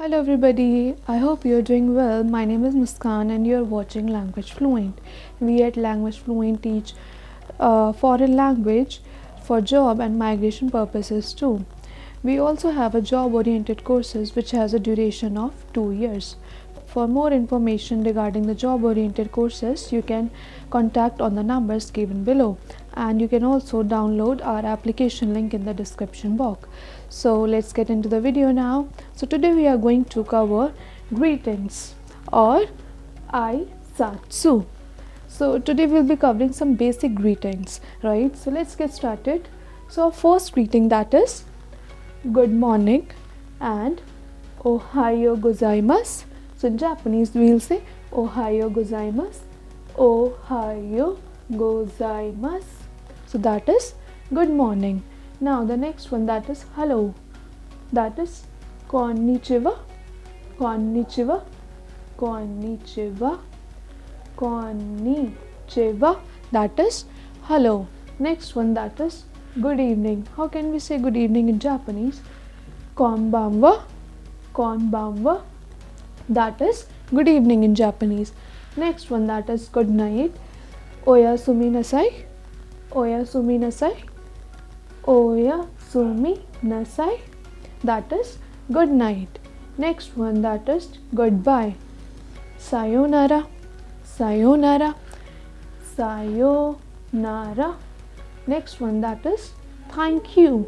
Hello everybody, I hope you're doing well. My name is Muskan and you're watching Language Fluent. We at Language Fluent teach foreign language for job and migration purposes too. We also have a job-oriented courses which has a duration of 2 years. For more information regarding the job-oriented courses, you can contact on the numbers given below, and you can also download our application link in the description box. So let's get into the video now. So today we are going to cover greetings or aisatsu. So today we'll be covering some basic greetings, right? So let's get started. So our first greeting, that is good morning and ohayo gozaimasu. So in Japanese we'll say ohayo gozaimasu, ohayo gozaimasu. So that is good morning. Now the next one, that is hello, that is konnichiwa, konnichiwa, konnichiwa, konnichiwa, that is hello. Next one, that is good evening. How can we say good evening in Japanese? Konbanwa, konbanwa, that is good evening in Japanese. Next one, that is good night. Oyasumi nasai, oyasumi nasai, oyasumi nasai, that is good night. Next one, that is goodbye. Sayonara, sayonara, sayonara. Next one, that is thank you.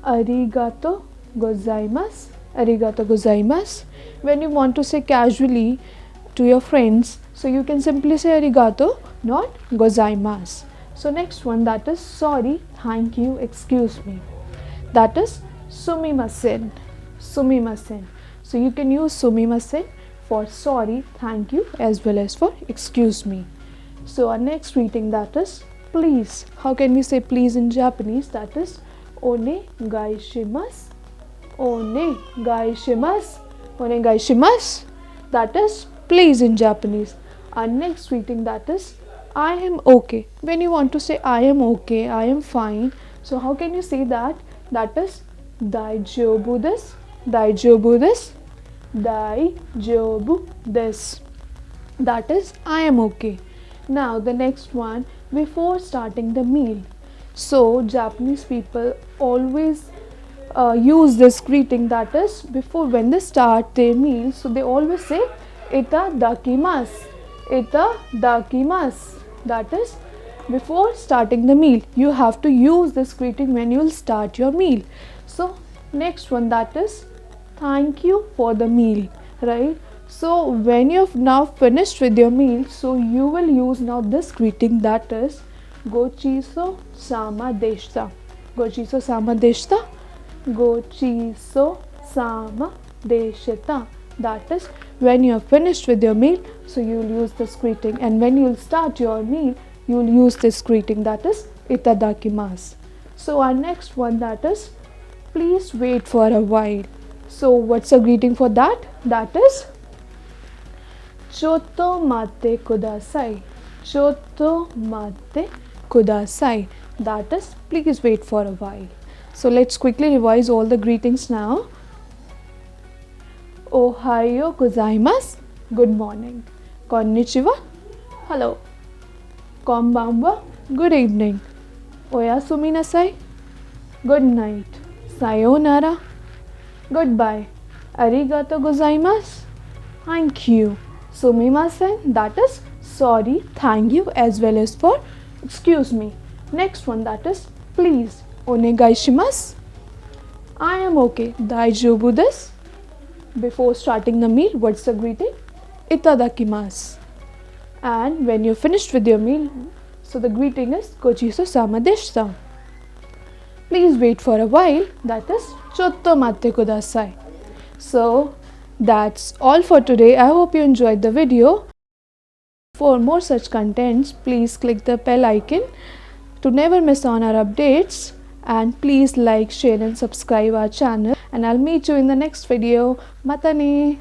Arigato gozaimasu, arigato gozaimasu. When you want to say casually to your friends, so you can simply say arigato, not gozaimasu. So next one, that is sorry, thank you, excuse me, that is sumimasen, sumimasen. So you can use sumimasen for sorry, thank you, as well as for excuse me. So our next greeting, that is please. How can we say please in Japanese? That is onegaishimasu, onegaishimasu, onegaishimasu, that is please in Japanese. Our next greeting, that is I am okay. When you want to say I am okay, I am fine, so how can you say that? That is daijoubu desu, daijoubu desu, daijoubu desu, that is I am okay. Now the next one, before starting the meal. So Japanese people always use this greeting, that is before when they start their meal, so they always say itadakimasu, itadakimasu, that is before starting the meal. You have to use this greeting when you will start your meal. So next one, that is thank you for the meal, right? So when you've now finished with your meal, so you will use now this greeting, that is gochiso sama deshita, gochiso sama deshita, gochiso sama deshita, that is when you are finished with your meal, so you will use this greeting, and when you will start your meal, you will use this greeting, that is itadakimasu. So our next one, that is please wait for a while. So what's a greeting for that? That is chotto matte kudasai, chotto matte kudasai, that is please wait for a while. So let's quickly revise all the greetings now. Ohayo gozaimasu, good morning. Konnichiwa, hello. Konbanwa, good evening. Oyasumi nasai, good night. Sayonara, goodbye. Arigato gozaimasu, thank you. Sumimasen, that is sorry, thank you, as well as for excuse me. Next one, that is please. Onegaishimasu, I am okay. Daijoubu desu. Before starting the meal, what's the greeting? Itadakimasu. And when you're finished with your meal, so the greeting is gochiso sama deshita. Please wait for a while, that is chotto matte kudasai. So that's all for today. I hope you enjoyed the video. For more such contents, please click the bell icon to never miss on our updates, and please like, share and subscribe our channel, and I'll meet you in the next video. Mata ne.